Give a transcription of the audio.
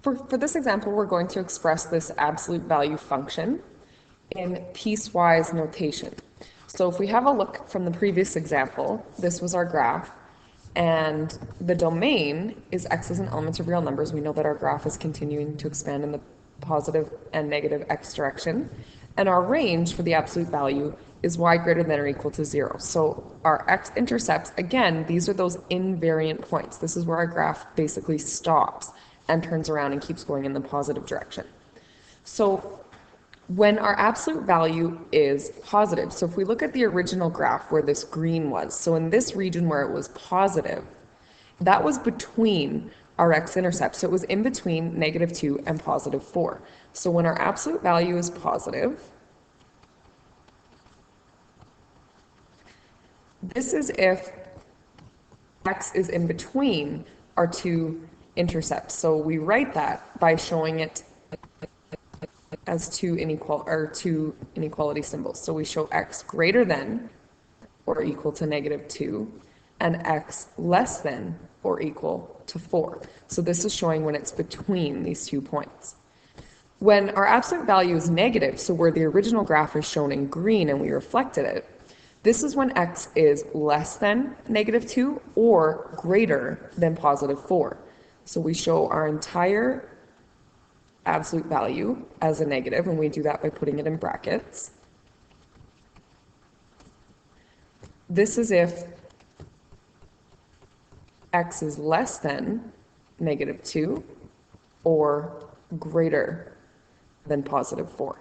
For this example, we're going to express this absolute value function in piecewise notation. So if we have a look from the previous example, this was our graph, and the domain is x as an element of real numbers. We know that our graph is continuing to expand in the positive and negative x direction. And our range for the absolute value is y greater than or equal to 0. So our x-intercepts, again, these are those invariant points. This is where our graph basically stops and turns around and keeps going in the positive direction. So when our absolute value is positive, so if we look at the original graph where this green was, so in this region where it was positive, that was between our x-intercepts. So it was in between -2 and +4. So when our absolute value is positive, this is if x is in between our two intercepts. So we write that by showing it as two inequality symbols. So we show x greater than or equal to -2 and x less than or equal to 4. So this is showing when it's between these 2 points. When our absolute value is negative, so where the original graph is shown in green and we reflected it, this is when x is less than -2 or greater than +4. So we show our entire absolute value as a negative, and we do that by putting it in brackets. This is if x is less than -2 or greater than +4.